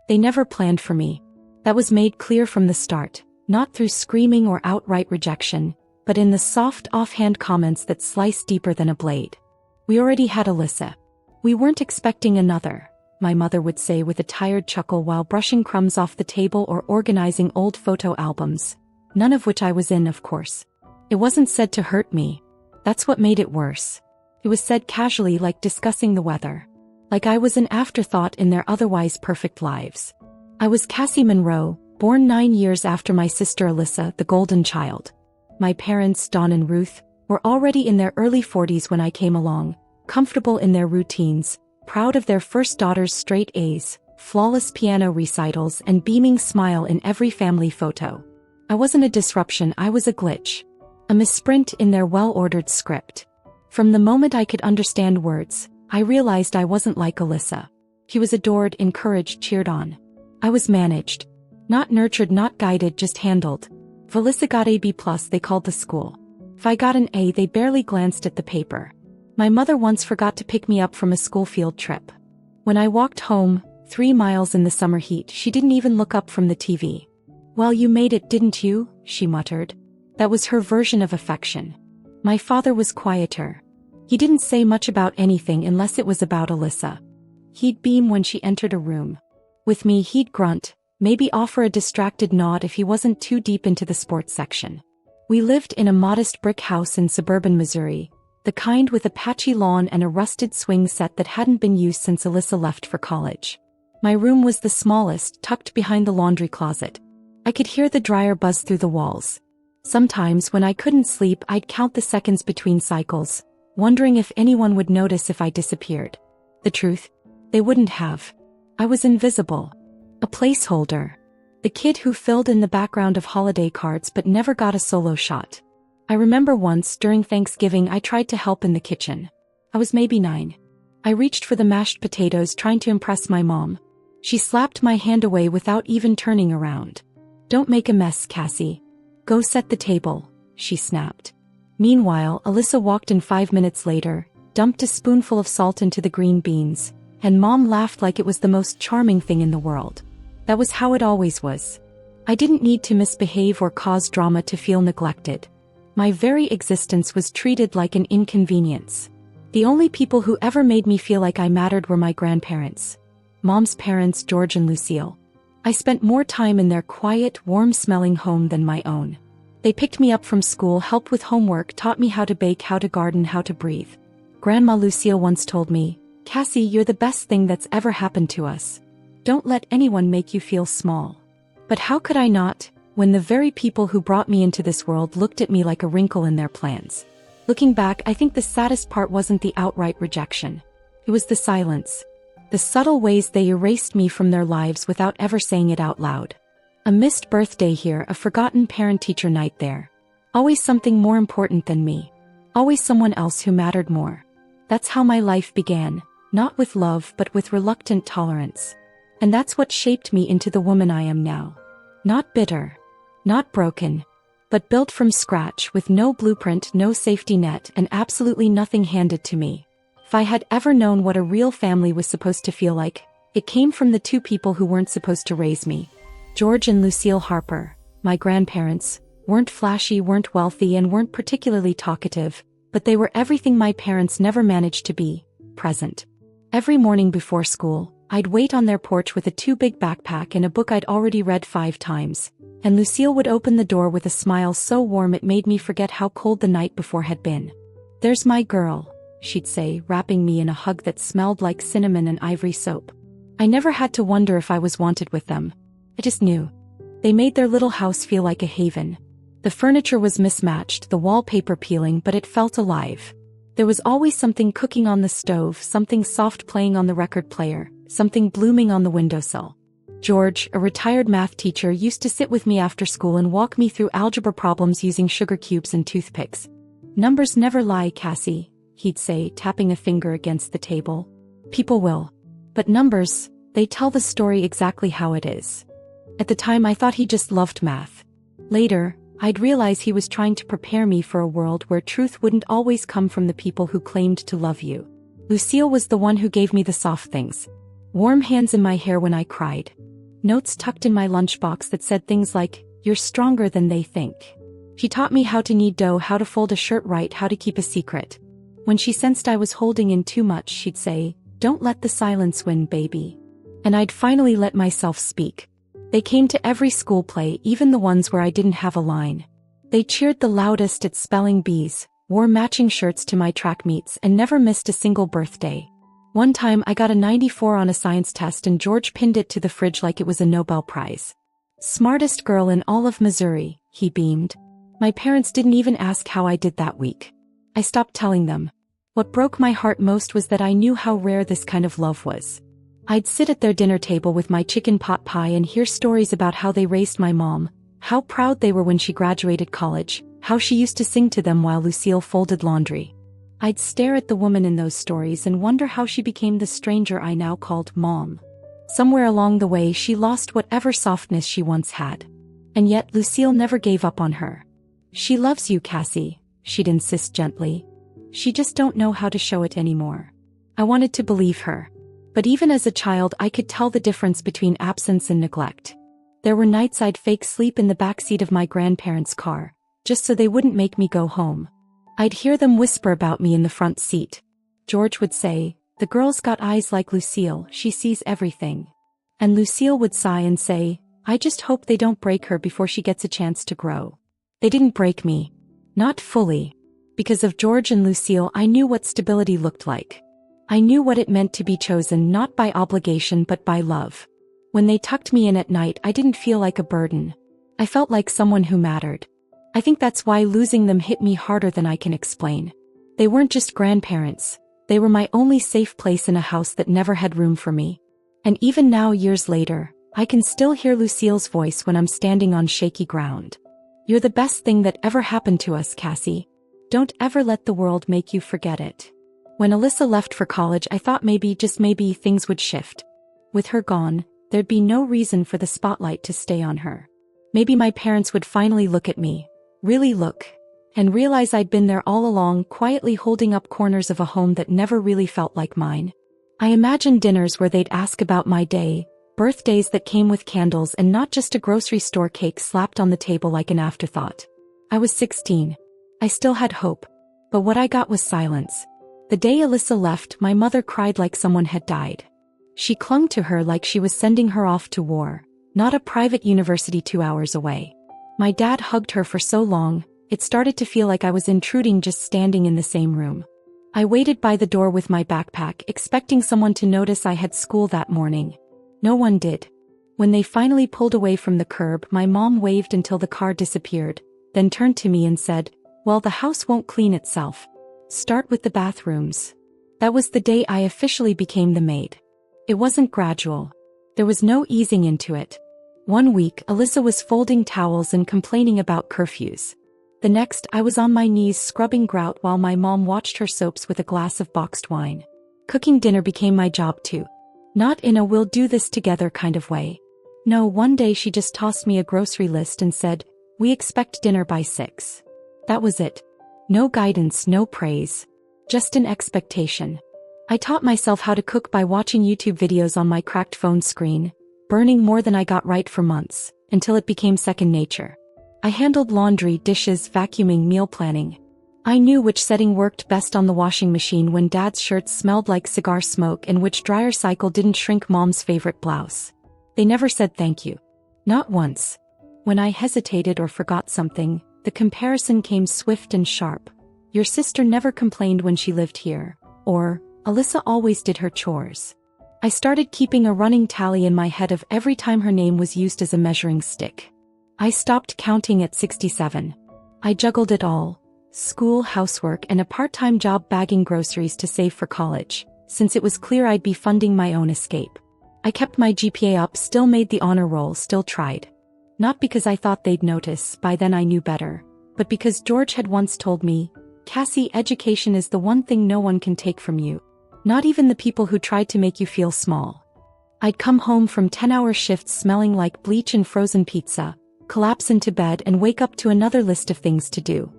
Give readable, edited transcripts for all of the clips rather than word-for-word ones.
They never planned for me. That was made clear from the start, not through screaming or outright rejection, but in the soft offhand comments that sliced deeper than a blade. We already had Alyssa. We weren't expecting another, my mother would say with a tired chuckle while brushing crumbs off the table or organizing old photo albums, none of which I was in, of course. It wasn't said to hurt me. That's what made it worse. It was said casually, like discussing the weather. Like I was an afterthought in their otherwise perfect lives. I was Cassie Monroe, born 9 years after my sister Alyssa, the golden child. My parents, Dawn and Ruth, were already in their early 40s when I came along, comfortable in their routines, proud of their first daughter's straight A's, flawless piano recitals and beaming smile in every family photo. I wasn't a disruption, I was a glitch. A misprint in their well-ordered script. From the moment I could understand words, I realized I wasn't like Alyssa. She was adored, encouraged, cheered on. I was managed. Not nurtured, not guided, just handled. If Alyssa got a B+, they called the school. If I got an A, they barely glanced at the paper. My mother once forgot to pick me up from a school field trip. When I walked home, 3 miles in the summer heat, she didn't even look up from the TV. "Well, you made it, didn't you?" she muttered. That was her version of affection. My father was quieter. He didn't say much about anything unless it was about Alyssa. He'd beam when she entered a room. With me, he'd grunt, maybe offer a distracted nod if he wasn't too deep into the sports section. We lived in a modest brick house in suburban Missouri, the kind with a patchy lawn and a rusted swing set that hadn't been used since Alyssa left for college. My room was the smallest, tucked behind the laundry closet. I could hear the dryer buzz through the walls. Sometimes when I couldn't sleep, I'd count the seconds between cycles, wondering if anyone would notice if I disappeared. The truth? They wouldn't have. I was invisible. A placeholder. The kid who filled in the background of holiday cards but never got a solo shot. I remember once, during Thanksgiving, I tried to help in the kitchen. I was maybe 9. I reached for the mashed potatoes, trying to impress my mom. She slapped my hand away without even turning around. "Don't make a mess, Cassie. Go set the table," she snapped. Meanwhile, Alyssa walked in 5 minutes later, dumped a spoonful of salt into the green beans, and Mom laughed like it was the most charming thing in the world. That was how it always was. I didn't need to misbehave or cause drama to feel neglected. My very existence was treated like an inconvenience. The only people who ever made me feel like I mattered were my grandparents. Mom's parents, George and Lucille. I spent more time in their quiet, warm-smelling home than my own. They picked me up from school, helped with homework, taught me how to bake, how to garden, how to breathe. Grandma Lucille once told me, "Cassie, you're the best thing that's ever happened to us. Don't let anyone make you feel small." But how could I not, when the very people who brought me into this world looked at me like a wrinkle in their plans? Looking back, I think the saddest part wasn't the outright rejection. It was the silence. The subtle ways they erased me from their lives without ever saying it out loud. A missed birthday here, a forgotten parent-teacher night there. Always something more important than me. Always someone else who mattered more. That's how my life began, not with love but with reluctant tolerance. And that's what shaped me into the woman I am now. Not bitter. Not broken. But built from scratch, with no blueprint, no safety net, and absolutely nothing handed to me. If I had ever known what a real family was supposed to feel like, it came from the 2 people who weren't supposed to raise me. George and Lucille Harper, my grandparents, weren't flashy, weren't wealthy, and weren't particularly talkative, but they were everything my parents never managed to be: present. Every morning before school, I'd wait on their porch with a too big backpack and a book I'd already read 5 times, and Lucille would open the door with a smile so warm it made me forget how cold the night before had been. "There's my girl," she'd say, wrapping me in a hug that smelled like cinnamon and ivory soap. I never had to wonder if I was wanted with them. I just knew. They made their little house feel like a haven. The furniture was mismatched, the wallpaper peeling, but it felt alive. There was always something cooking on the stove, something soft playing on the record player, something blooming on the windowsill. George, a retired math teacher, used to sit with me after school and walk me through algebra problems using sugar cubes and toothpicks. "Numbers never lie, Cassie," he'd say, tapping a finger against the table. "People will. But numbers, they tell the story exactly how it is." At the time I thought he just loved math. Later, I'd realize he was trying to prepare me for a world where truth wouldn't always come from the people who claimed to love you. Lucille was the one who gave me the soft things. Warm hands in my hair when I cried. Notes tucked in my lunchbox that said things like, "You're stronger than they think." She taught me how to knead dough, how to fold a shirt right, how to keep a secret. When she sensed I was holding in too much, she'd say, "Don't let the silence win, baby." And I'd finally let myself speak. They came to every school play, even the ones where I didn't have a line. They cheered the loudest at spelling bees, wore matching shirts to my track meets, and never missed a single birthday. One time I got a 94 on a science test and George pinned it to the fridge like it was a Nobel Prize. "Smartest girl in all of Missouri," he beamed. My parents didn't even ask how I did that week. I stopped telling them. What broke my heart most was that I knew how rare this kind of love was. I'd sit at their dinner table with my chicken pot pie and hear stories about how they raised my mom, how proud they were when she graduated college, how she used to sing to them while Lucille folded laundry. I'd stare at the woman in those stories and wonder how she became the stranger I now called Mom. Somewhere along the way she lost whatever softness she once had. And yet Lucille never gave up on her. "She loves you, Cassie," she'd insist gently. "She just don't know how to show it anymore." I wanted to believe her. But even as a child I could tell the difference between absence and neglect. There were nights I'd fake sleep in the backseat of my grandparents' car, just so they wouldn't make me go home. I'd hear them whisper about me in the front seat. George would say, "The girl's got eyes like Lucille, she sees everything." And Lucille would sigh and say, "I just hope they don't break her before she gets a chance to grow." They didn't break me. Not fully. Because of George and Lucille I knew what stability looked like. I knew what it meant to be chosen not by obligation but by love. When they tucked me in at night I didn't feel like a burden. I felt like someone who mattered. I think that's why losing them hit me harder than I can explain. They weren't just grandparents. They were my only safe place in a house that never had room for me. And even now, years later, I can still hear Lucille's voice when I'm standing on shaky ground. "You're the best thing that ever happened to us, Cassie. Don't ever let the world make you forget it." When Alyssa left for college I thought maybe, just maybe, things would shift. With her gone, there'd be no reason for the spotlight to stay on her. Maybe my parents would finally look at me, really look, and realize I'd been there all along, quietly holding up corners of a home that never really felt like mine. I imagined dinners where they'd ask about my day, birthdays that came with candles and not just a grocery store cake slapped on the table like an afterthought. I was 16. I still had hope. But what I got was silence. The day Alyssa left, my mother cried like someone had died. She clung to her like she was sending her off to war, not a private university 2 hours away. My dad hugged her for so long, it started to feel like I was intruding just standing in the same room. I waited by the door with my backpack, expecting someone to notice I had school that morning. No one did. When they finally pulled away from the curb, my mom waved until the car disappeared, then turned to me and said, "Well, the house won't clean itself. Start with the bathrooms." That was the day I officially became the maid. It wasn't gradual. There was no easing into it. One week, Alyssa was folding towels and complaining about curfews. The next, I was on my knees scrubbing grout while my mom watched her soaps with a glass of boxed wine. Cooking dinner became my job too. Not in a "we'll do this together" kind of way. No, one day she just tossed me a grocery list and said, "We expect dinner by 6. That was it. No guidance, no praise. Just an expectation. I taught myself how to cook by watching YouTube videos on my cracked phone screen, burning more than I got right for months, until it became second nature. I handled laundry, dishes, vacuuming, meal planning. I knew which setting worked best on the washing machine when Dad's shirts smelled like cigar smoke and which dryer cycle didn't shrink Mom's favorite blouse. They never said thank you. Not once. When I hesitated or forgot something, the comparison came swift and sharp. "Your sister never complained when she lived here," or "Alyssa always did her chores." I started keeping a running tally in my head of every time her name was used as a measuring stick. I stopped counting at 67. I juggled it all: school, housework, and a part-time job bagging groceries to save for college, since it was clear I'd be funding my own escape. I kept my GPA up, still made the honor roll, still tried. Not because I thought they'd notice, by then I knew better, but because George had once told me, "Cassie, education is the one thing no one can take from you. Not even the people who tried to make you feel small." I'd come home from 10-hour shifts smelling like bleach and frozen pizza, collapse into bed and wake up to another list of things to do.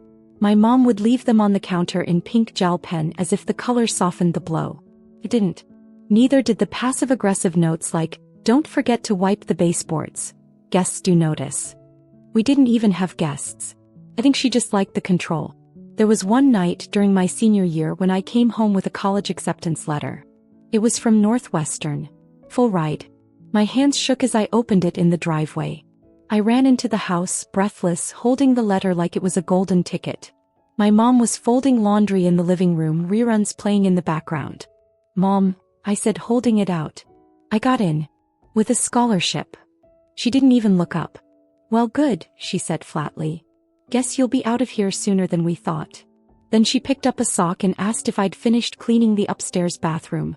My mom would leave them on the counter in pink gel pen as if the color softened the blow. It didn't. Neither did the passive-aggressive notes like, Don't forget to wipe the baseboards. Guests do notice. We didn't even have guests. I think she just liked the control. There was one night during my senior year when I came home with a college acceptance letter. It was from Northwestern. Full ride. My hands shook as I opened it in the driveway. I ran into the house, breathless, holding the letter like it was a golden ticket. My mom was folding laundry in the living room, reruns playing in the background. "Mom," I said, holding it out. "I got in. With a scholarship." She didn't even look up. "Well, good," she said flatly. "Guess you'll be out of here sooner than we thought." Then she picked up a sock and asked if I'd finished cleaning the upstairs bathroom.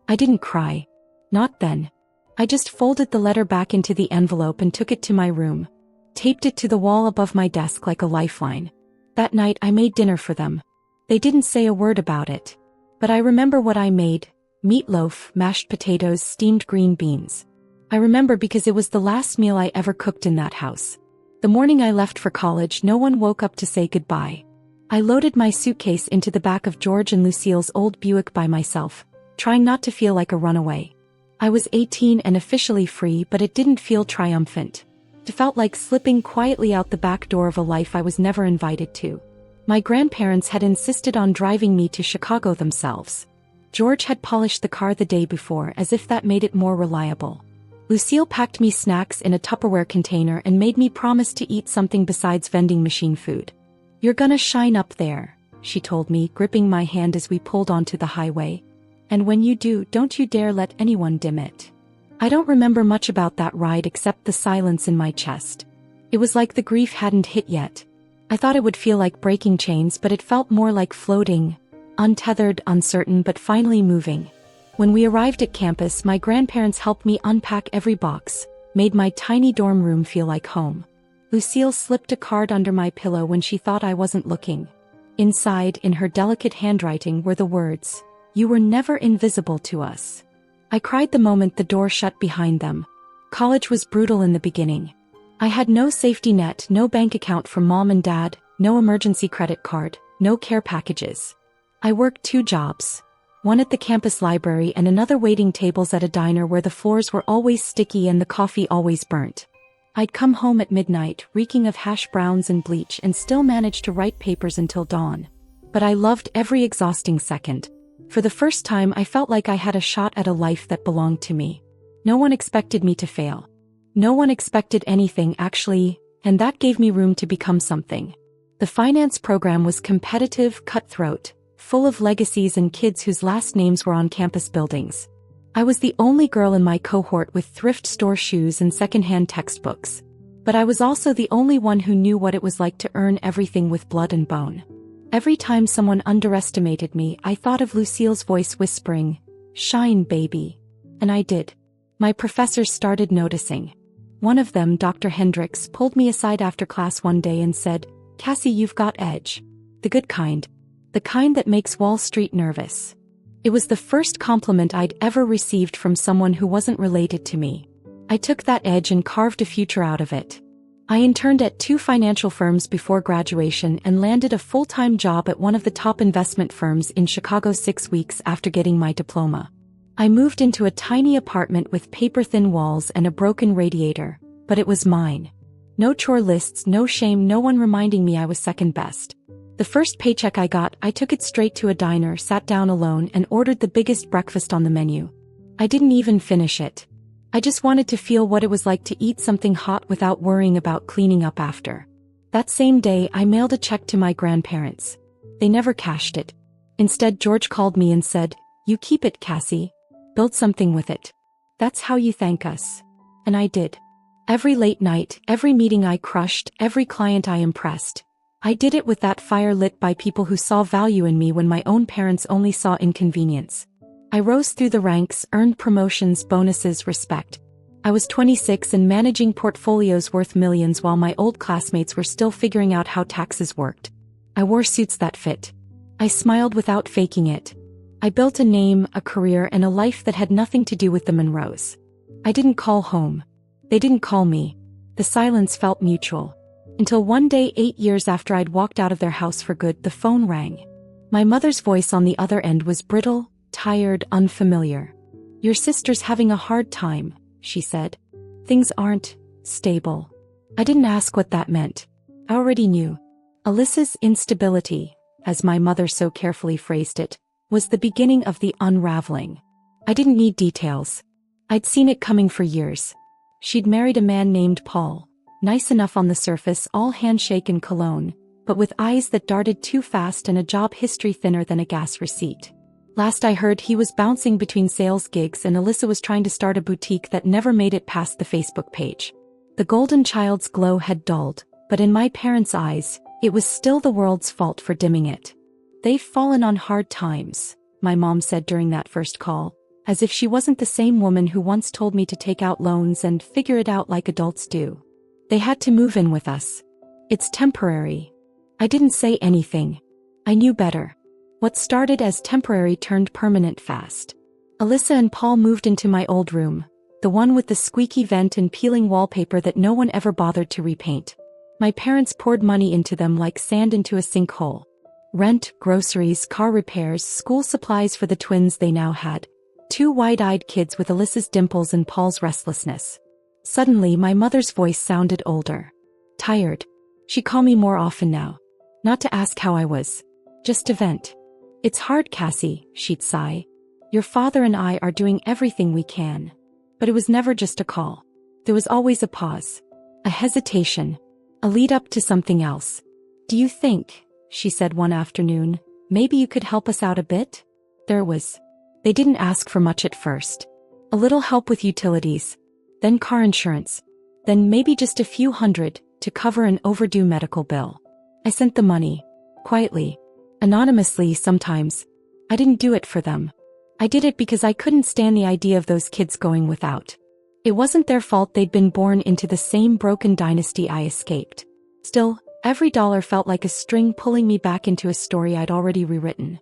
I didn't cry. Not then. I just folded the letter back into the envelope and took it to my room. Taped it to the wall above my desk like a lifeline. That night I made dinner for them. They didn't say a word about it. But I remember what I made: meatloaf, mashed potatoes, steamed green beans. I remember because it was the last meal I ever cooked in that house. The morning I left for college, no one woke up to say goodbye. I loaded my suitcase into the back of George and Lucille's old Buick by myself, trying not to feel like a runaway. I was 18 and officially free, but it didn't feel triumphant. It felt like slipping quietly out the back door of a life I was never invited to. My grandparents had insisted on driving me to Chicago themselves. George had polished the car the day before, as if that made it more reliable. Lucille packed me snacks in a Tupperware container and made me promise to eat something besides vending machine food. "You're gonna shine up there," she told me, gripping my hand as we pulled onto the highway. "And when you do, don't you dare let anyone dim it." I don't remember much about that ride except the silence in my chest. It was like the grief hadn't hit yet. I thought it would feel like breaking chains, but it felt more like floating, untethered, uncertain, but finally moving. When we arrived at campus, my grandparents helped me unpack every box, made my tiny dorm room feel like home. Lucille slipped a card under my pillow when she thought I wasn't looking. Inside, in her delicate handwriting, were the words, "You were never invisible to us." I cried the moment the door shut behind them. College was brutal in the beginning. I had no safety net, no bank account for mom and dad, no emergency credit card, no care packages. I worked 2 jobs. One at the campus library and another waiting tables at a diner where the floors were always sticky and the coffee always burnt. I'd come home at midnight, reeking of hash browns and bleach, and still manage to write papers until dawn. But I loved every exhausting second. For the first time, I felt like I had a shot at a life that belonged to me. No one expected me to fail. No one expected anything, actually, and that gave me room to become something. The finance program was competitive, cutthroat, full of legacies and kids whose last names were on campus buildings. I was the only girl in my cohort with thrift store shoes and secondhand textbooks. But I was also the only one who knew what it was like to earn everything with blood and bone. Every time someone underestimated me, I thought of Lucille's voice whispering, "Shine, baby." And I did. My professors started noticing. One of them, Dr. Hendricks, pulled me aside after class one day and said, "Cassie, you've got edge. The good kind. The kind that makes Wall Street nervous." It was the first compliment I'd ever received from someone who wasn't related to me. I took that edge and carved a future out of it. I interned at 2 financial firms before graduation and landed a full-time job at one of the top investment firms in Chicago 6 weeks after getting my diploma. I moved into a tiny apartment with paper-thin walls and a broken radiator, but it was mine. No chore lists, no shame, no one reminding me I was second best. The first paycheck I got, I took it straight to a diner, sat down alone, and ordered the biggest breakfast on the menu. I didn't even finish it. I just wanted to feel what it was like to eat something hot without worrying about cleaning up after. That same day, I mailed a check to my grandparents. They never cashed it. Instead, George called me and said, "You keep it, Cassie. Build something with it. That's how you thank us." And I did. Every late night, every meeting I crushed, every client I impressed. I did it with that fire lit by people who saw value in me when my own parents only saw inconvenience. I rose through the ranks, earned promotions, bonuses, respect. I was 26 and managing portfolios worth millions while my old classmates were still figuring out how taxes worked. I wore suits that fit. I smiled without faking it. I built a name, a career, and a life that had nothing to do with the Monroes. I didn't call home. They didn't call me. The silence felt mutual. Until one day, 8 years after I'd walked out of their house for good, the phone rang. My mother's voice on the other end was brittle, tired, unfamiliar. "Your sister's having a hard time," she said. Things aren't stable. I didn't ask what that meant. I already knew. Alyssa's instability, as my mother so carefully phrased it, was the beginning of the unraveling. I didn't need details. I'd seen it coming for years. She'd married a man named Paul, nice enough on the surface, all handshake and cologne, but with eyes that darted too fast and a job history thinner than a gas receipt. Last I heard, he was bouncing between sales gigs and Alyssa was trying to start a boutique that never made it past the Facebook page. The golden child's glow had dulled, but in my parents' eyes, it was still the world's fault for dimming it. They've fallen on hard times, my mom said during that first call, as if she wasn't the same woman who once told me to take out loans and figure it out like adults do. They had to move in with us. It's temporary. I didn't say anything. I knew better. What started as temporary turned permanent fast. Alyssa and Paul moved into my old room, the one with the squeaky vent and peeling wallpaper that no one ever bothered to repaint. My parents poured money into them like sand into a sinkhole. Rent, groceries, car repairs, school supplies for the twins they now had. 2 wide-eyed kids with Alyssa's dimples and Paul's restlessness. Suddenly my mother's voice sounded older. Tired. She'd call me more often now. Not to ask how I was. Just to vent. It's hard, Cassie, she'd sigh. Your father and I are doing everything we can. But it was never just a call. There was always a pause. A hesitation. A lead up to something else. Do you think, she said one afternoon, maybe you could help us out a bit? There it was. They didn't ask for much at first. A little help with utilities. Then car insurance. Then maybe just a few hundred to cover an overdue medical bill. I sent the money. Quietly. Anonymously sometimes. I didn't do it for them. I did it because I couldn't stand the idea of those kids going without. It wasn't their fault they'd been born into the same broken dynasty I escaped. Still, every dollar felt like a string pulling me back into a story I'd already rewritten.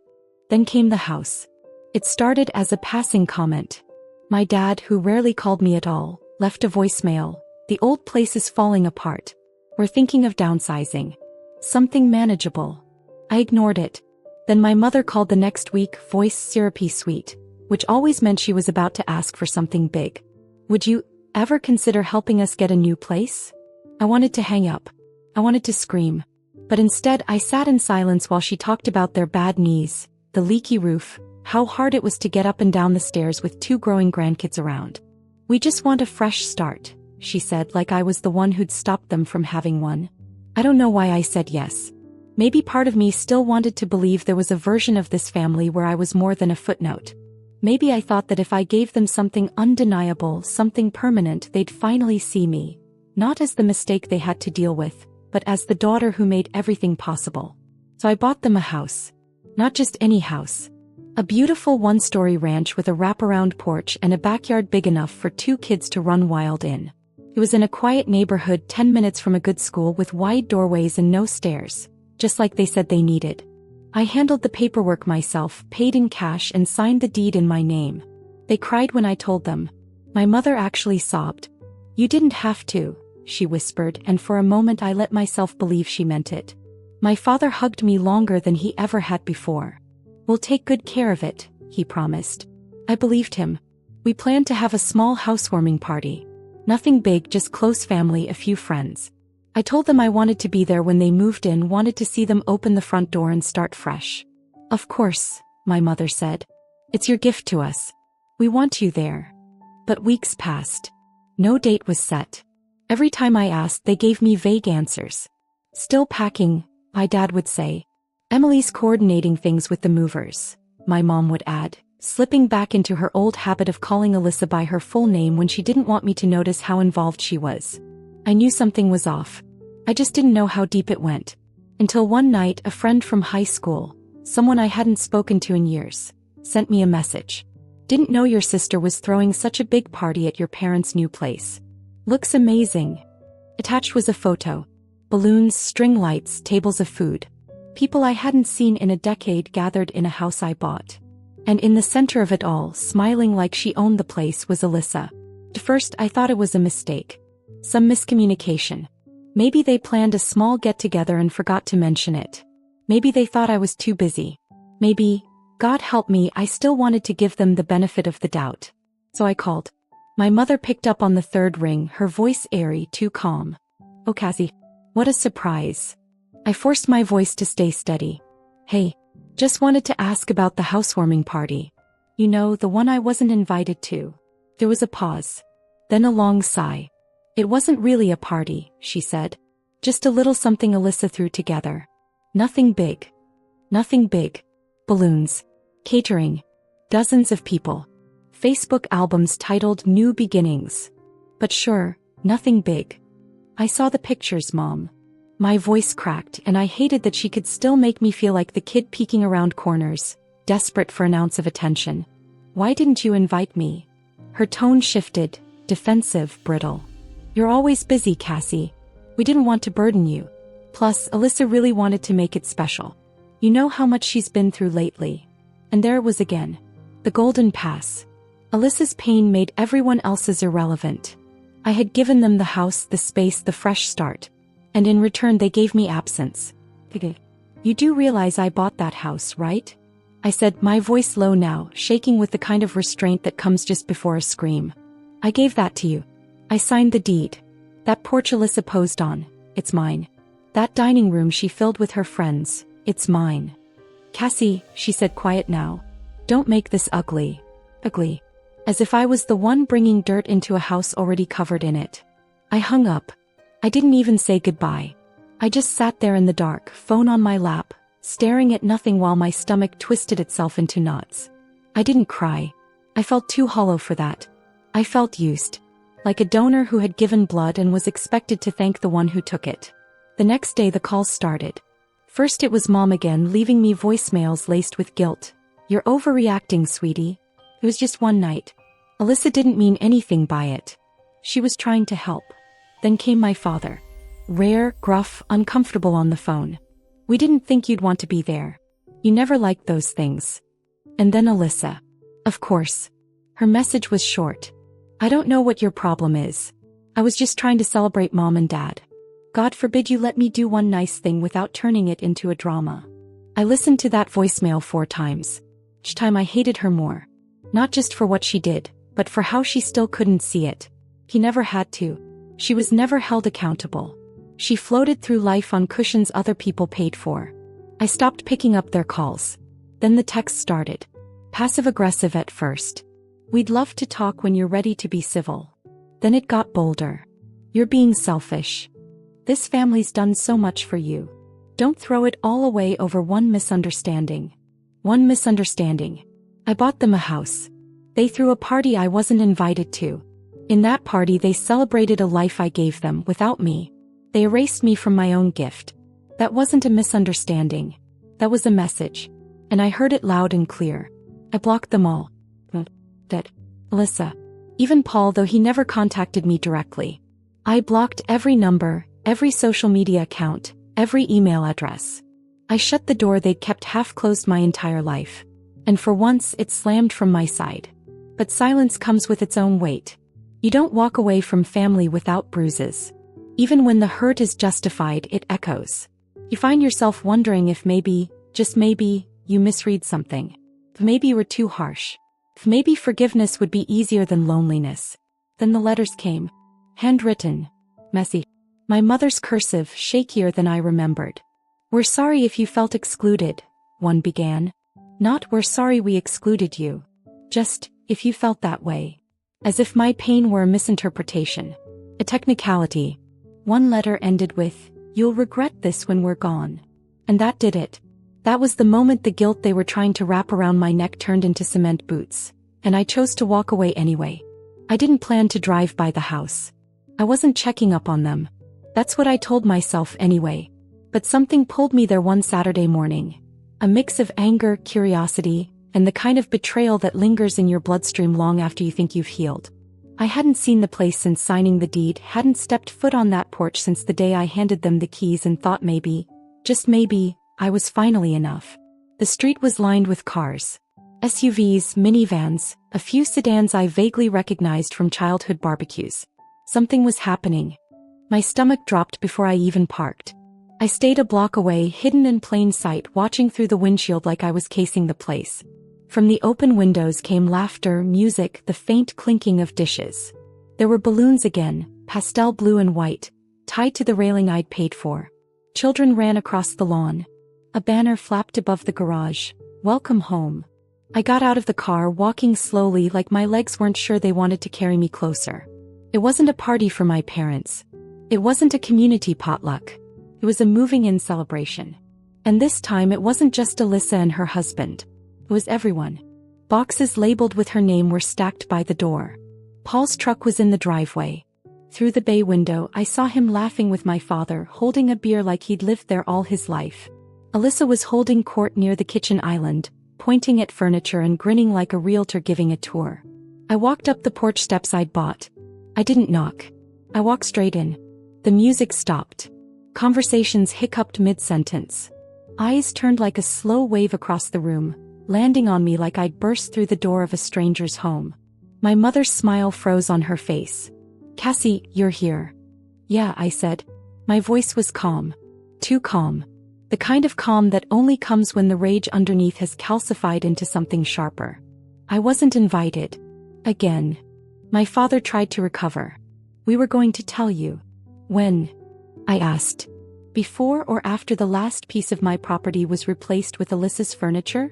Then came the house. It started as a passing comment. My dad, who rarely called me at all, left a voicemail. The old place is falling apart. We're thinking of downsizing. Something manageable. I ignored it. Then my mother called the next week, voice syrupy sweet, which always meant she was about to ask for something big. Would you ever consider helping us get a new place? I wanted to hang up. I wanted to scream. But instead I sat in silence while she talked about their bad knees, the leaky roof, how hard it was to get up and down the stairs with 2 growing grandkids around. We just want a fresh start, she said, like I was the one who'd stopped them from having one. I don't know why I said yes. Maybe part of me still wanted to believe there was a version of this family where I was more than a footnote. Maybe I thought that if I gave them something undeniable, something permanent, they'd finally see me, not as the mistake they had to deal with, but as the daughter who made everything possible. So I bought them a house. Not just any house. A beautiful 1-story ranch with a wraparound porch and a backyard big enough for 2 kids to run wild in. It was in a quiet neighborhood 10 minutes from a good school with wide doorways and no stairs, just like they said they needed. I handled the paperwork myself, paid in cash and signed the deed in my name. They cried when I told them. My mother actually sobbed. You didn't have to, she whispered, and for a moment I let myself believe she meant it. My father hugged me longer than he ever had before. We'll take good care of it, he promised. I believed him. We planned to have a small housewarming party. Nothing big, just close family, a few friends. I told them I wanted to be there when they moved in, wanted to see them open the front door and start fresh. Of course, my mother said. It's your gift to us. We want you there. But weeks passed. No date was set. Every time I asked, they gave me vague answers. Still packing, my dad would say. Emily's coordinating things with the movers, my mom would add, slipping back into her old habit of calling Alyssa by her full name when she didn't want me to notice how involved she was. I knew something was off. I just didn't know how deep it went. Until one night, a friend from high school, someone I hadn't spoken to in years, sent me a message. Didn't know your sister was throwing such a big party at your parents' new place. Looks amazing. Attached was a photo. Balloons, string lights, tables of food. People I hadn't seen in a decade gathered in a house I bought. And in the center of it all, smiling like she owned the place, was Alyssa. At first I thought it was a mistake. Some miscommunication. Maybe they planned a small get-together and forgot to mention it. Maybe they thought I was too busy. Maybe, God help me, I still wanted to give them the benefit of the doubt. So I called. My mother picked up on the third ring, her voice airy, too calm. "Oh, Cassie. What a surprise." I forced my voice to stay steady. "Hey, just wanted to ask about the housewarming party. You know, the one I wasn't invited to." There was a pause. Then a long sigh. "It wasn't really a party," she said. "Just a little something Alyssa threw together. Nothing big. Nothing big. Balloons. Catering. Dozens of people. Facebook albums titled New Beginnings. But sure, nothing big." "I saw the pictures, Mom." My voice cracked, and I hated that she could still make me feel like the kid peeking around corners, desperate for an ounce of attention. "Why didn't you invite me?" Her tone shifted, defensive, brittle. "You're always busy, Cassie. We didn't want to burden you. Plus, Alyssa really wanted to make it special. You know how much she's been through lately." And there it was again. The golden pass. Alyssa's pain made everyone else's irrelevant. I had given them the house, the space, the fresh start. And in return they gave me absence. "You do realize I bought that house, right?" I said, my voice low now, shaking with the kind of restraint that comes just before a scream. "I gave that to you. I signed the deed. That porch Alyssa posed on, it's mine. That dining room she filled with her friends, it's mine." "Cassie," she said, quiet now, "don't make this ugly." Ugly. As if I was the one bringing dirt into a house already covered in it. I hung up. I didn't even say goodbye. I just sat there in the dark, phone on my lap, staring at nothing while my stomach twisted itself into knots. I didn't cry. I felt too hollow for that. I felt used. Like a donor who had given blood and was expected to thank the one who took it. The next day the calls started. First it was Mom again, leaving me voicemails laced with guilt. "You're overreacting, sweetie. It was just one night. Alyssa didn't mean anything by it. She was trying to help." Then came my father. Rare, gruff, uncomfortable on the phone. "We didn't think you'd want to be there. You never liked those things." And then Alyssa. Of course. Her message was short. "I don't know what your problem is. I was just trying to celebrate Mom and Dad. God forbid you let me do one nice thing without turning it into a drama." I listened to that voicemail 4 times. Each time I hated her more. Not just for what she did, but for how she still couldn't see it. He never had to. She was never held accountable. She floated through life on cushions other people paid for. I stopped picking up their calls. Then the text started. Passive-aggressive at first. "We'd love to talk when you're ready to be civil." Then it got bolder. "You're being selfish. This family's done so much for you. Don't throw it all away over one misunderstanding." One misunderstanding. I bought them a house. They threw a party I wasn't invited to. In that party they celebrated a life I gave them without me. They erased me from my own gift. That wasn't a misunderstanding. That was a message. And I heard it loud and clear. I blocked them all. That. Alyssa. Even Paul, though he never contacted me directly. I blocked every number, every social media account, every email address. I shut the door they'd kept half-closed my entire life. And for once it slammed from my side. But silence comes with its own weight. You don't walk away from family without bruises. Even when the hurt is justified, it echoes. You find yourself wondering if maybe, just maybe, you misread something. If maybe you were too harsh. If maybe forgiveness would be easier than loneliness. Then the letters came. Handwritten. Messy. My mother's cursive, shakier than I remembered. "We're sorry if you felt excluded," one began. Not "we're sorry we excluded you." Just, "if you felt that way." As if my pain were a misinterpretation. A technicality. One letter ended with, "You'll regret this when we're gone." And that did it. That was the moment the guilt they were trying to wrap around my neck turned into cement boots. And I chose to walk away anyway. I didn't plan to drive by the house. I wasn't checking up on them. That's what I told myself anyway. But something pulled me there one Saturday morning. A mix of anger, curiosity, and the kind of betrayal that lingers in your bloodstream long after you think you've healed. I hadn't seen the place since signing the deed, hadn't stepped foot on that porch since the day I handed them the keys, and thought maybe, just maybe, I was finally enough. The street was lined with cars. SUVs, minivans, a few sedans I vaguely recognized from childhood barbecues. Something was happening. My stomach dropped before I even parked. I stayed a block away, hidden in plain sight, watching through the windshield like I was casing the place. From the open windows came laughter, music, the faint clinking of dishes. There were balloons again, pastel blue and white, tied to the railing I'd paid for. Children ran across the lawn. A banner flapped above the garage. Welcome home. I got out of the car, walking slowly like my legs weren't sure they wanted to carry me closer. It wasn't a party for my parents. It wasn't a community potluck. It was a moving-in celebration. And this time it wasn't just Alyssa and her husband. It was everyone. Boxes labeled with her name were stacked by the door. Paul's truck was in the driveway. Through the bay window, I saw him laughing with my father, holding a beer like he'd lived there all his life. Alyssa was holding court near the kitchen island, pointing at furniture and grinning like a realtor giving a tour. I walked up the porch steps I'd bought. I didn't knock. I walked straight in. The music stopped. Conversations hiccuped mid-sentence. Eyes turned like a slow wave across the room, landing on me like I'd burst through the door of a stranger's home. My mother's smile froze on her face. "Cassie, you're here." "Yeah," I said. My voice was calm. Too calm. The kind of calm that only comes when the rage underneath has calcified into something sharper. I wasn't invited. Again. My father tried to recover. "We were going to tell you." "When?" I asked. "Before or after the last piece of my property was replaced with Alyssa's furniture?"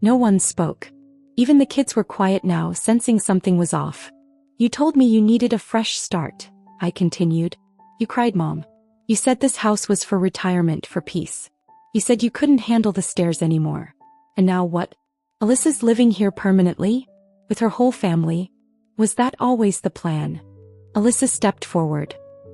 No one spoke. Even the kids were quiet now, sensing something was off. "You told me you needed a fresh start," I continued. "You cried, Mom. You said this house was for retirement, for peace. You said you couldn't handle the stairs anymore. And now what? Alyssa's living here permanently? With her whole family? Was that always the plan?" Alyssa stepped forward.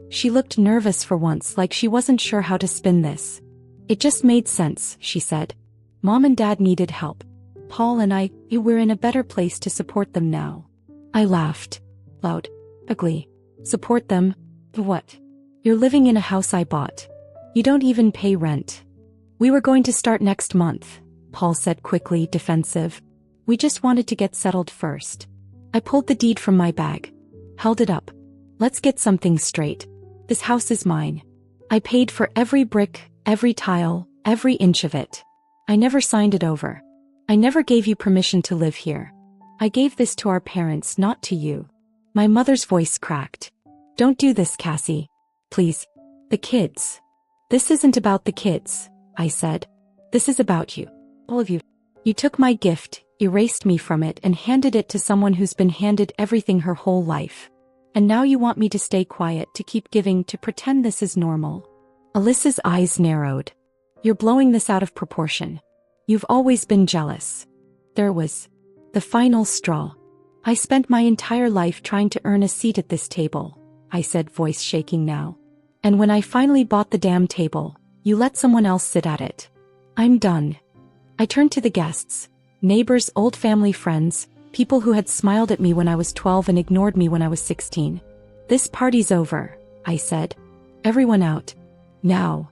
She looked nervous for once, like she wasn't sure how to spin this. "It just made sense," she said. "Mom and Dad needed help. Paul and we're in a better place to support them now." I laughed. Loud. Ugly. "Support them? What? You're living in a house I bought. You don't even pay rent." "We were going to start next month," Paul said quickly, defensive. "We just wanted to get settled first." I pulled the deed from my bag. Held it up. "Let's get something straight. This house is mine. I paid for every brick, every tile, every inch of it. I never signed it over. I never gave you permission to live here. I gave this to our parents, not to you." My mother's voice cracked. "Don't do this, Cassie. Please. The kids." "This isn't about the kids," I said. "This is about you. All of you. You took my gift, erased me from it, and handed it to someone who's been handed everything her whole life. And now you want me to stay quiet, to keep giving, to pretend this is normal." Alyssa's eyes narrowed. "You're blowing this out of proportion. You've always been jealous." There was the final straw. "I spent my entire life trying to earn a seat at this table," I said, voice shaking now. "And when I finally bought the damn table, you let someone else sit at it. I'm done." I turned to the guests. Neighbors, old family friends, people who had smiled at me when I was 12 and ignored me when I was 16. "This party's over," I said. "Everyone out. Now."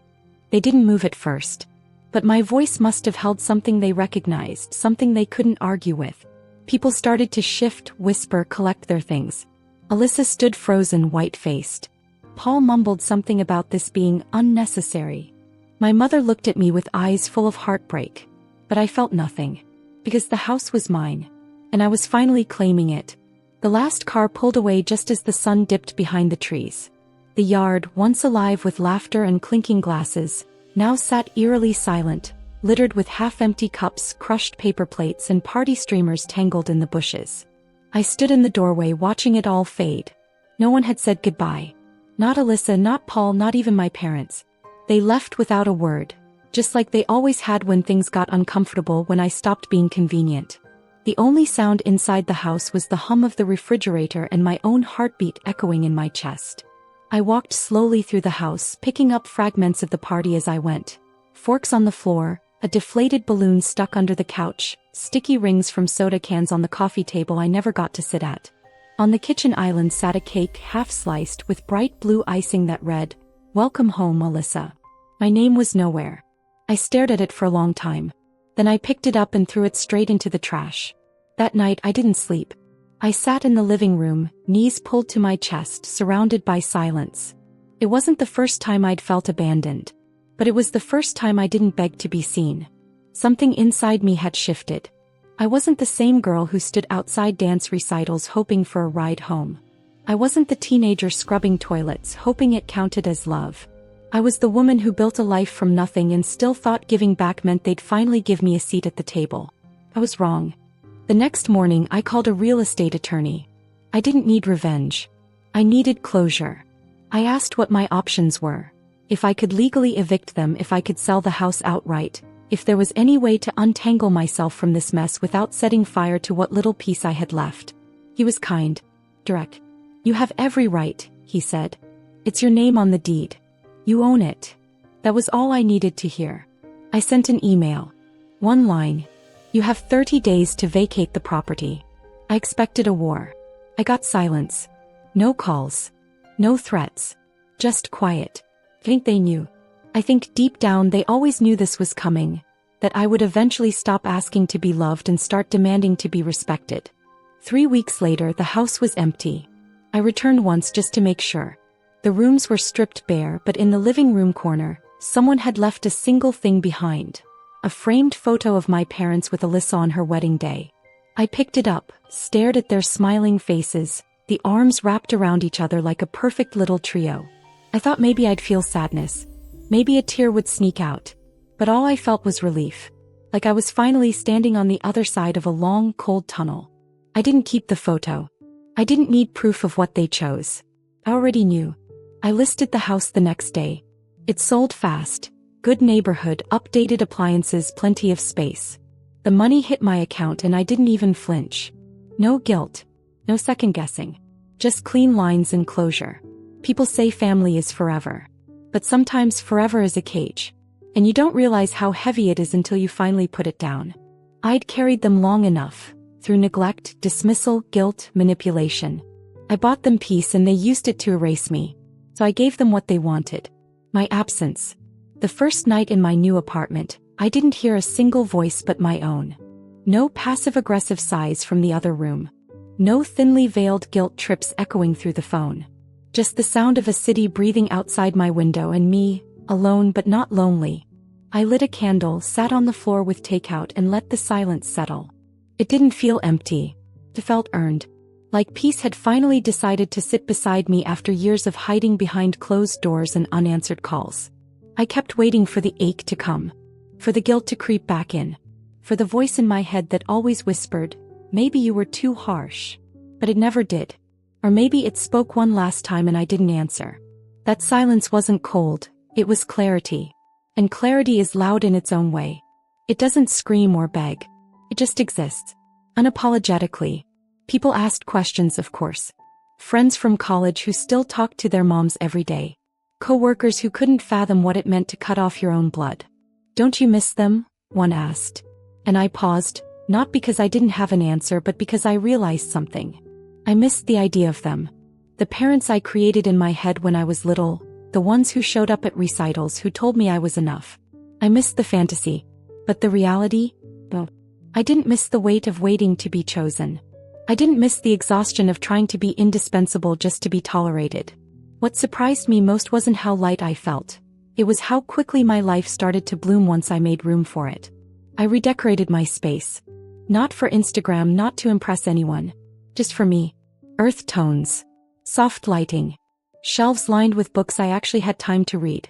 They didn't move at first. But my voice must have held something they recognized, something they couldn't argue with. People started to shift, whisper, collect their things. Alyssa stood frozen, white-faced. Paul mumbled something about this being unnecessary. My mother looked at me with eyes full of heartbreak. But I felt nothing. Because the house was mine. And I was finally claiming it. The last car pulled away just as the sun dipped behind the trees. The yard, once alive with laughter and clinking glasses, now sat eerily silent, littered with half-empty cups, crushed paper plates, and party streamers tangled in the bushes. I stood in the doorway watching it all fade. No one had said goodbye. Not Alyssa, not Paul, not even my parents. They left without a word, just like they always had when things got uncomfortable, when I stopped being convenient. The only sound inside the house was the hum of the refrigerator and my own heartbeat echoing in my chest. I walked slowly through the house, picking up fragments of the party as I went. Forks on the floor, a deflated balloon stuck under the couch, sticky rings from soda cans on the coffee table I never got to sit at. On the kitchen island sat a cake half-sliced with bright blue icing that read, "Welcome home, Alyssa." My name was nowhere. I stared at it for a long time. Then I picked it up and threw it straight into the trash. That night I didn't sleep. I sat in the living room, knees pulled to my chest, surrounded by silence. It wasn't the first time I'd felt abandoned. But it was the first time I didn't beg to be seen. Something inside me had shifted. I wasn't the same girl who stood outside dance recitals hoping for a ride home. I wasn't the teenager scrubbing toilets hoping it counted as love. I was the woman who built a life from nothing and still thought giving back meant they'd finally give me a seat at the table. I was wrong. The next morning I called a real estate attorney. I didn't need revenge. I needed closure. I asked what my options were. If I could legally evict them, if I could sell the house outright, if there was any way to untangle myself from this mess without setting fire to what little peace I had left. He was kind. Direct. "You have every right," he said. "It's your name on the deed. You own it." That was all I needed to hear. I sent an email. One line. "You have 30 days to vacate the property." I expected a war. I got silence. No calls. No threats. Just quiet. I think they knew. I think deep down they always knew this was coming, that I would eventually stop asking to be loved and start demanding to be respected. 3 weeks later, the house was empty. I returned once just to make sure. The rooms were stripped bare, but in the living room corner, someone had left a single thing behind. A framed photo of my parents with Alyssa on her wedding day. I picked it up, stared at their smiling faces, the arms wrapped around each other like a perfect little trio. I thought maybe I'd feel sadness. Maybe a tear would sneak out. But all I felt was relief. Like I was finally standing on the other side of a long, cold tunnel. I didn't keep the photo. I didn't need proof of what they chose. I already knew. I listed the house the next day. It sold fast. Good neighborhood, updated appliances, plenty of space. The money hit my account and I didn't even flinch. No guilt. No second guessing. Just clean lines and closure. People say family is forever. But sometimes forever is a cage. And you don't realize how heavy it is until you finally put it down. I'd carried them long enough. Through neglect, dismissal, guilt, manipulation. I bought them peace and they used it to erase me. So I gave them what they wanted. My absence. The first night in my new apartment, I didn't hear a single voice but my own. No passive-aggressive sighs from the other room. No thinly veiled guilt trips echoing through the phone. Just the sound of a city breathing outside my window and me, alone but not lonely. I lit a candle, sat on the floor with takeout and let the silence settle. It didn't feel empty. It felt earned. Like peace had finally decided to sit beside me after years of hiding behind closed doors and unanswered calls. I kept waiting for the ache to come. For the guilt to creep back in. For the voice in my head that always whispered, "Maybe you were too harsh." But it never did. Or maybe it spoke one last time and I didn't answer. That silence wasn't cold, it was clarity. And clarity is loud in its own way. It doesn't scream or beg. It just exists. Unapologetically. People asked questions, of course. Friends from college who still talked to their moms every day. Co-workers who couldn't fathom what it meant to cut off your own blood. "Don't you miss them?" one asked. And I paused, not because I didn't have an answer but because I realized something. I missed the idea of them. The parents I created in my head when I was little, the ones who showed up at recitals who told me I was enough. I missed the fantasy. But the reality? Oh. I didn't miss the weight of waiting to be chosen. I didn't miss the exhaustion of trying to be indispensable just to be tolerated. What surprised me most wasn't how light I felt. It was how quickly my life started to bloom once I made room for it. I redecorated my space. Not for Instagram, not to impress anyone. Just for me. Earth tones. Soft lighting. Shelves lined with books I actually had time to read.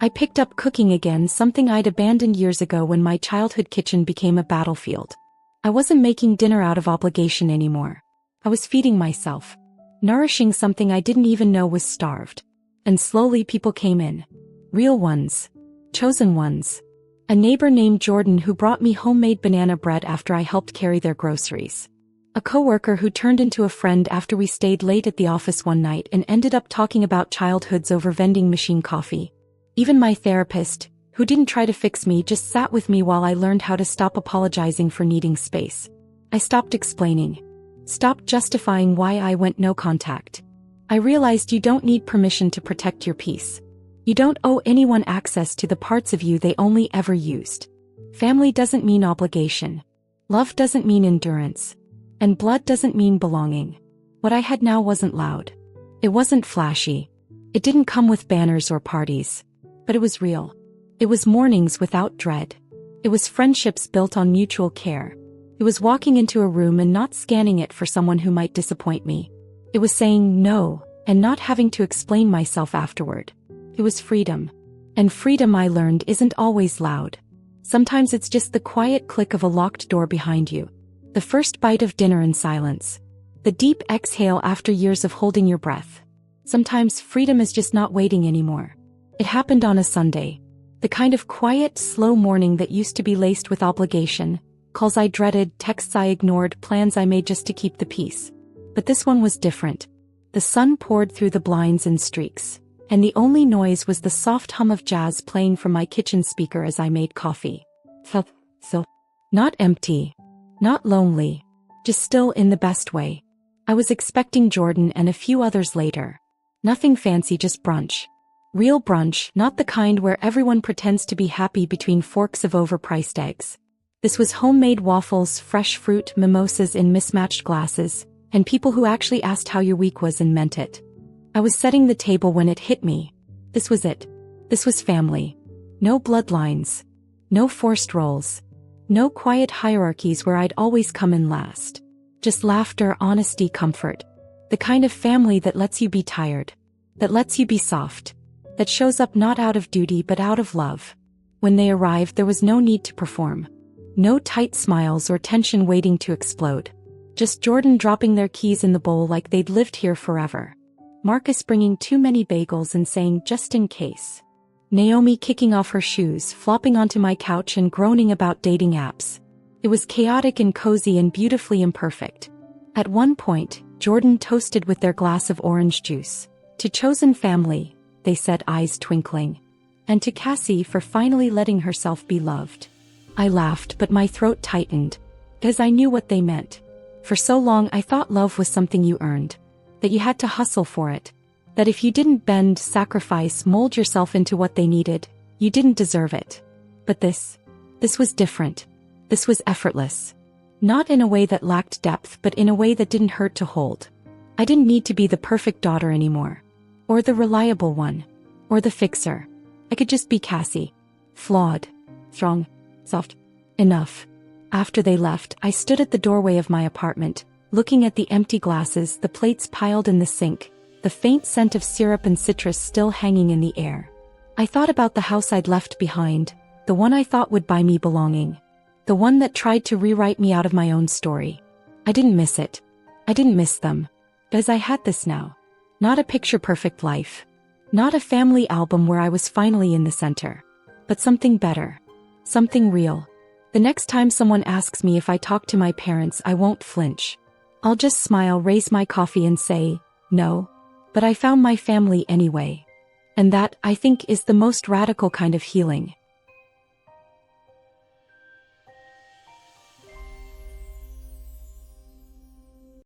I picked up cooking again, something I'd abandoned years ago when my childhood kitchen became a battlefield. I wasn't making dinner out of obligation anymore. I was feeding myself. Nourishing something I didn't even know was starved. And slowly people came in. Real ones. Chosen ones. A neighbor named Jordan who brought me homemade banana bread after I helped carry their groceries. A coworker who turned into a friend after we stayed late at the office one night and ended up talking about childhoods over vending machine coffee. Even my therapist, who didn't try to fix me, just sat with me while I learned how to stop apologizing for needing space. I stopped explaining. Stopped justifying why I went no contact. I realized you don't need permission to protect your peace. You don't owe anyone access to the parts of you they only ever used. Family doesn't mean obligation. Love doesn't mean endurance. And blood doesn't mean belonging. What I had now wasn't loud. It wasn't flashy. It didn't come with banners or parties. But it was real. It was mornings without dread. It was friendships built on mutual care. It was walking into a room and not scanning it for someone who might disappoint me. It was saying no, and not having to explain myself afterward. It was freedom. And freedom, I learned, isn't always loud. Sometimes it's just the quiet click of a locked door behind you. The first bite of dinner in silence. The deep exhale after years of holding your breath. Sometimes freedom is just not waiting anymore. It happened on a Sunday. The kind of quiet, slow morning that used to be laced with obligation, calls I dreaded, texts I ignored, plans I made just to keep the peace. But this one was different. The sun poured through the blinds in streaks, and the only noise was the soft hum of jazz playing from my kitchen speaker as I made coffee. Felt so. Not empty. Not lonely. Just still in the best way. I was expecting Jordan and a few others later. Nothing fancy, just brunch. Real brunch, not the kind where everyone pretends to be happy between forks of overpriced eggs. This was homemade waffles, fresh fruit, mimosas in mismatched glasses, and people who actually asked how your week was and meant it. I was setting the table when it hit me. This was it. This was family. No bloodlines. No forced roles. No quiet hierarchies where I'd always come in last. Just laughter, honesty, comfort. The kind of family that lets you be tired. That lets you be soft. That shows up not out of duty but out of love. When they arrived, there was no need to perform. No tight smiles or tension waiting to explode. Just Jordan dropping their keys in the bowl like they'd lived here forever. Marcus bringing too many bagels and saying, just in case. Naomi kicking off her shoes, flopping onto my couch and groaning about dating apps. It was chaotic and cozy and beautifully imperfect. At one point, Jordan toasted with their glass of orange juice. To chosen family, they said, eyes twinkling. And to Cassie for finally letting herself be loved. I laughed, but my throat tightened. Because I knew what they meant. For so long I thought love was something you earned. That you had to hustle for it. That if you didn't bend, sacrifice, mold yourself into what they needed, you didn't deserve it. But this was different. This was effortless. Not in a way that lacked depth, but in a way that didn't hurt to hold. I didn't need to be the perfect daughter anymore. Or the reliable one. Or the fixer. I could just be Cassie. Flawed. Strong. Soft. Enough. After they left, I stood at the doorway of my apartment, looking at the empty glasses, the plates piled in the sink, the faint scent of syrup and citrus still hanging in the air. I thought about the house I'd left behind, the one I thought would buy me belonging. The one that tried to rewrite me out of my own story. I didn't miss it. I didn't miss them. Because I had this now. Not a picture-perfect life. Not a family album where I was finally in the center. But something better. Something real. The next time someone asks me if I talk to my parents, I won't flinch. I'll just smile, raise my coffee and say, no. But I found my family anyway. And that, I think, is the most radical kind of healing.